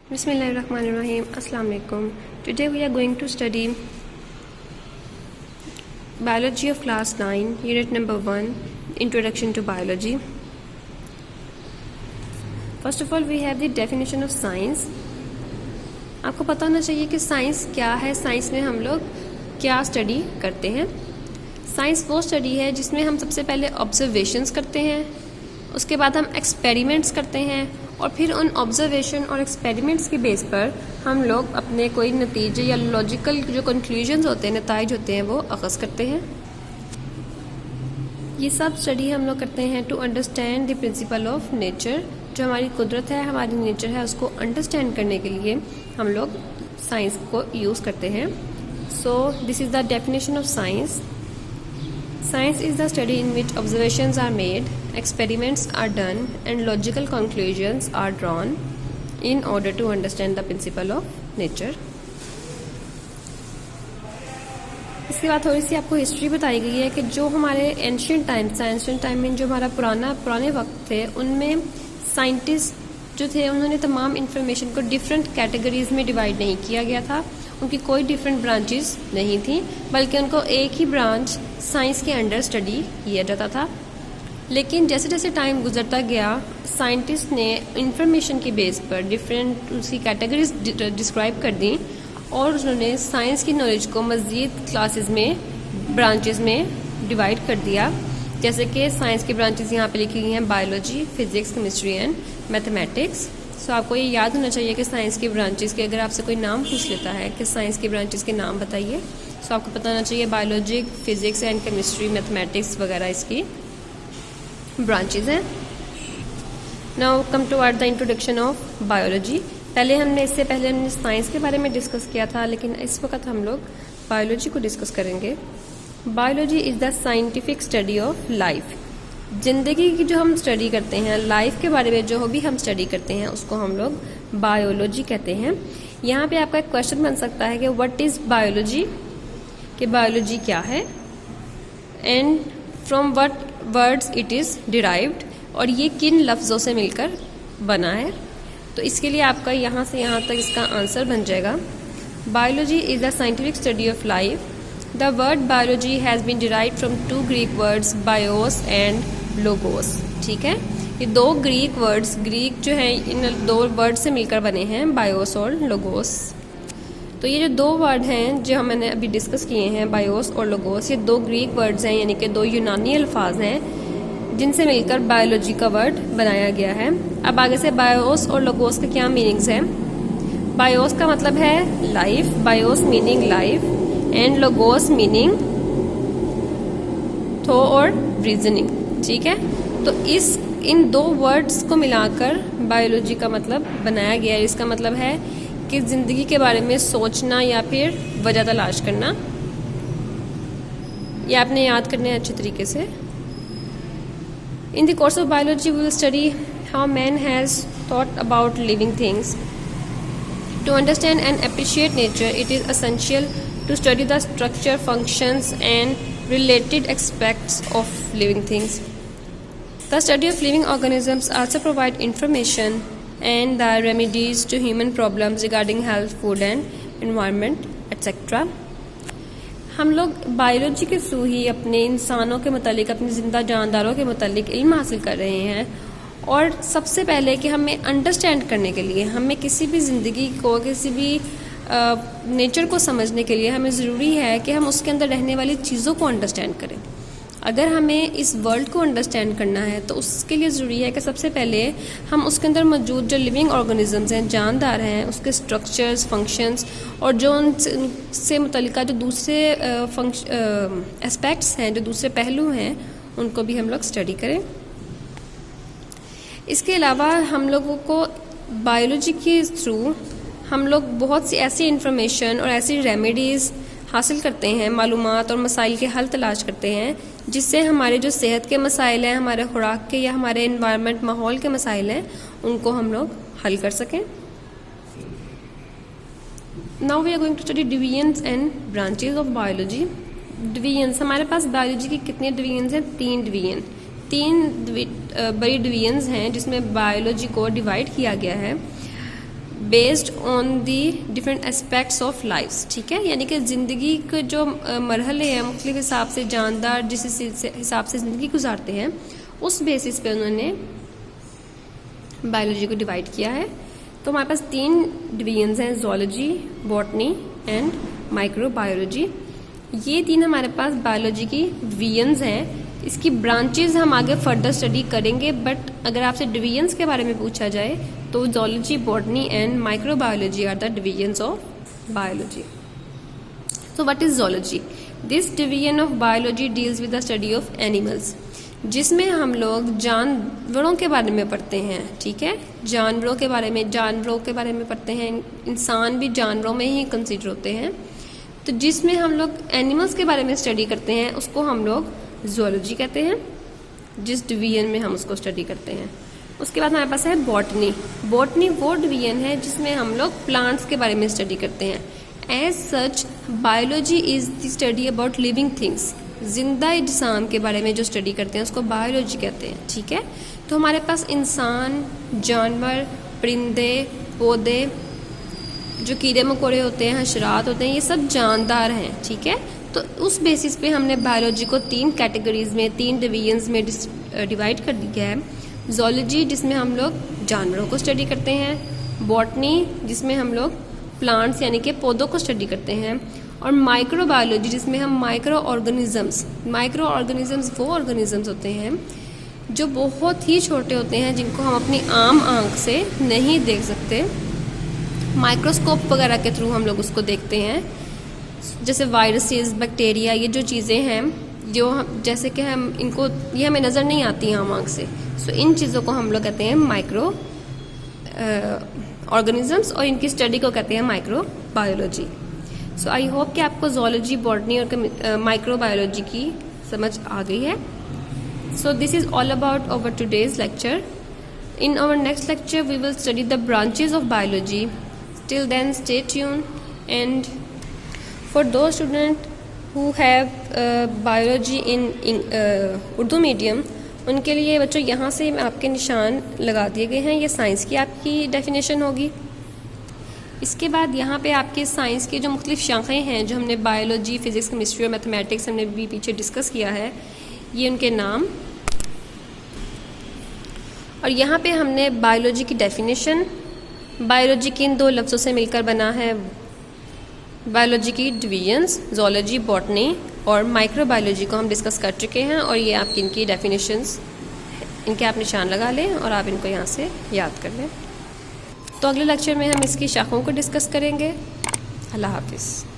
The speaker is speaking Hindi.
Bismillahirrahmanirrahim. Assalamu alaikum. Today we are going to study biology of class 9, unit number 1, introduction to biology. First of all, we have the definition of science. आपको पता होना चाहिए कि साइंस क्या है, साइंस में हम लोग क्या स्टडी करते हैं. साइंस वो स्टडी है जिसमें हम सबसे पहले ऑब्जर्वेशंस करते हैं, उसके बाद हम एक्सपेरिमेंट्स करते हैं और फिर उन ऑब्जर्वेशन और एक्सपेरिमेंट्स के बेस पर हम लोग अपने कोई नतीजे या लॉजिकल जो कंक्लूजन्स होते हैं, नताइज होते हैं, वो अख़ज़ करते हैं. ये सब स्टडी हम लोग करते हैं to understand the principle of nature. जो हमारी कुदरत है, हमारी नेचर है, उसको अंडरस्टैंड करने के लिए हम लोग साइंस को यूज़ करते हैं. सो this is the definition of science. Science is the study in which observations are made, experiments are done, and logical conclusions are drawn in order to understand the principle of nature. इसके बाद थोड़ी सी आपको हिस्ट्री बताई गई है कि जो हमारे एंशियंट टाइम में जो हमारा पुराने वक्त थे, उनमें साइंटिस्ट जो थे उन्होंने तमाम इंफॉर्मेशन को डिफरेंट कैटेगरीज में डिवाइड नहीं किया गया था. उनकी कोई डिफरेंट ब्रांचेस नहीं थी, बल्कि उनको एक ही ब्रांच साइंस के अंडर स्टडी किया जाता था. लेकिन जैसे जैसे टाइम गुजरता गया, साइंटिस्ट ने इंफॉर्मेशन के बेस पर डिफरेंट उसकी कैटेगरीज डिस्क्राइब कर दी और उन्होंने साइंस की नॉलेज को मज़ीद क्लासेस में, ब्रांचेस में डिवाइड कर दिया. जैसे कि साइंस की ब्रांचेस यहाँ पे लिखी गई हैं: biology, physics, chemistry and mathematics. So आपको ये याद होना चाहिए कि साइंस की ब्रांचेस के, अगर आपसे कोई नाम पूछ लेता है कि साइंस की ब्रांचेस के नाम बताइए, सो आपको पता होना चाहिए biology, physics and chemistry, mathematics वगैरह इसकी ब्रांचेस हैं. Now come to the introduction of biology. इससे पहले हमने साइंस के बारे में डिस्कस किया था, लेकिन इस वक्त हम लोग बायोलॉजी को डिस्कस करेंगे. Biology is the scientific study of life. ज़िंदगी की जो हम स्टडी करते हैं, लाइफ के बारे में जो भी हम स्टडी करते हैं, उसको हम लोग बायोलॉजी कहते हैं. यहाँ पे आपका एक क्वेश्चन बन सकता है कि व्हाट इज़ बायोलॉजी, कि बायोलॉजी क्या है, and from what words it is derived, और ये किन लफ्ज़ों से मिलकर बना है. तो इसके लिए आपका यहाँ से यहाँ तक इसका आंसर बन जाएगा: biology is the scientific study of life. The word biology has been derived from two Greek words, bios and logos. ठीक है, ये दो ग्रीक वर्ड्स, ग्रीक जो है इन दो वर्ड से मिलकर बने हैं, बायोस और लोगोस. तो ये जो दो वर्ड हैं जो मैंने अभी डिस्कस किए हैं, बायोस और लोगोस, ये दो ग्रीक वर्ड्स हैं, यानी कि दो यूनानी अल्फाज हैं जिनसे मिलकर बायोलॉजी का वर्ड बनाया गया है. अब आगे से बायोस और लोगोस के क्या मीनिंग्स हैं. बायोस का मतलब है life, BIOS meaning life, and logos meaning thought और रीजनिंग. ठीक है, तो इन दो वर्ड्स को मिलाकर बायोलॉजी का मतलब बनाया गया है. इसका मतलब है कि ज़िंदगी के बारे में सोचना या फिर वजह तलाश करना. ये आपने याद करना है अच्छे तरीके से. In the course of biology we will study how man has thought about living things. To understand and appreciate nature, it is essential to study the structure, functions and related aspects of living things. The study of living organisms also provide information and the remedies to human problems regarding health, food and environment, etc. हम लोग बायोलॉजी के थ्रू ही अपने इंसानों के मुतालिक, अपने ज़िंदा जानदारों के मुतालिक इल्म हासिल कर रहे हैं. और सबसे पहले कि हमें अंडरस्टैंड करने के लिए, हमें किसी भी ज़िंदगी को, किसी भी नेचर को समझने के लिए हमें ज़रूरी है कि हम उसके अंदर रहने वाली चीज़ों को अंडरस्टैंड करें. अगर हमें इस वर्ल्ड को अंडरस्टैंड करना है तो उसके लिए ज़रूरी है कि सबसे पहले हम उसके अंदर मौजूद जो लिविंग ऑर्गेनिजम्स हैं, जानदार हैं, उसके स्ट्रक्चर्स, फंक्शंस और जो उनसे मुतल्लिका जो दूसरे एस्पेक्ट्स हैं, जो दूसरे पहलू हैं, उनको भी हम लोग स्टडी करें. इसके अलावा हम लोगों को बायोलॉजी के थ्रू हम लोग बहुत सी ऐसी इंफॉर्मेशन और ऐसी रेमेडीज़ हासिल करते हैं, मालूमात और मसाइल के हल तलाश करते हैं, जिससे हमारे जो सेहत के मसाइल हैं, हमारे खुराक के या हमारे एनवायरनमेंट, माहौल के मसाइल हैं, उनको हम लोग हल कर सकें. Now we are going to study divisions and branches of biology. Divisions, हमारे पास बायोलॉजी की कितने डिवीजन्स हैं? 3 डिवीजन, 3 बड़ी डिवीजन्स हैं जिसमें बायोलॉजी को डिवाइड किया गया है. Based on the different aspects of lifes, ठीक है, यानी कि ज़िंदगी के जो मरहले हैं मुख्तलिफ हिसाब से जानदार जिस हिसाब से ज़िंदगी गुजारते हैं उस बेसिस पे उन्होंने बायोलॉजी को डिवाइड किया है। तो हमारे पास 3 डिवीजन्स हैं, ज़ूलॉजी, बॉटनी एंड माइक्रोबायोलॉजी। ये 3 हमारे पास बायोलॉजी की डिवीजन्स हैं। इसकी ब्रांचेस हम आगे फर्दर स्टडी करेंगे, बट अगर आपसे डिवीजन्स के बारे में पूछा जाए तो zoology, botany and microbiology are the divisions of biology. So what is zoology? This division of biology deals with the study of animals, जिसमें हम लोग जानवरों के बारे में पढ़ते हैं, ठीक है, जानवरों के बारे में पढ़ते हैं। इंसान भी जानवरों में ही कंसिडर होते हैं। तो जिसमें हम लोग एनिमल्स के बारे में स्टडी करते हैं उसको हम लोग ज़ूलॉजी कहते हैं, जिस डिवीजन में हम उसको स्टडी करते हैं। उसके बाद हमारे पास है बॉटनी। बॉटनी वो डिवीजन है जिसमें हम लोग प्लांट्स के बारे में स्टडी करते हैं। As such biology is the study about living things, जिंदा अजसाम के बारे में जो स्टडी करते हैं उसको बायोलॉजी कहते हैं, ठीक है। तो हमारे पास इंसान, जानवर, परिंदे, पौधे, जो कीड़े मकोड़े होते हैं, हशरात होते हैं, ये सब जानदार हैं, ठीक है। तो उस बेसिस पे हमने बायोलॉजी को 3 कैटेगरीज में, 3 डिवीजन्स में डिवाइड कर दिया है। ज़ूलॉजी जिसमें हम लोग जानवरों को स्टडी करते हैं, बॉटनी जिसमें हम लोग प्लांट्स यानी कि पौधों को स्टडी करते हैं, और माइक्रोबायोलॉजी जिसमें हम माइक्रो ऑर्गेनिजम्स वो ऑर्गेनिजम्स होते हैं जो बहुत ही छोटे होते हैं, जिनको हम अपनी आम आंख से नहीं देख सकते, माइक्रोस्कोप वगैरह के थ्रू हम लोग उसको देखते हैं। जैसे वायरसेस, बैक्टीरिया, ये जो चीज़ें हैं जो जैसे कि हम इनको, ये हमें नज़र नहीं आती आम आंख से, सो इन चीज़ों को हम लोग कहते हैं माइक्रो ऑर्गेनिजम्स, और इनकी स्टडी को कहते हैं माइक्रोबायोलॉजी। सो आई होप कि आपको ज़ूलॉजी, बॉटनी और माइक्रोबायोलॉजी की समझ आ गई है। So this is all about our today's lecture. In our next lecture we will study the branches of biology. Till then stay tuned, and for those students who have biology in Urdu medium, उनके लिए बच्चों यहाँ से आपके निशान लगा दिए गए हैं। ये साइंस की आपकी डेफिनेशन होगी। इसके बाद यहाँ पे आपके साइंस की जो मुख्तलिफ शाखाएँ हैं, जो हमने बायोलॉजी, फिज़िक्स, केमिस्ट्री और मैथमेटिक्स हमने भी पीछे डिस्कस किया है, ये उनके नाम, और यहाँ पे हमने बायोलॉजी की डेफिनेशन, बायोलॉजी की इन 2 लफ्ज़ों से मिलकर बना है बायोलॉजी की डिवीजन्स, ज़ूलॉजी, बॉटनी और माइक्रोबायोलॉजी को हम डिस्कस कर चुके हैं, और ये आपकी इनकी डेफिनेशंस, इनके आप निशान लगा लें और आप इनको यहाँ से याद कर लें। तो अगले लेक्चर में हम इसकी शाखाओं को डिस्कस करेंगे। अल्लाह हाफिज़।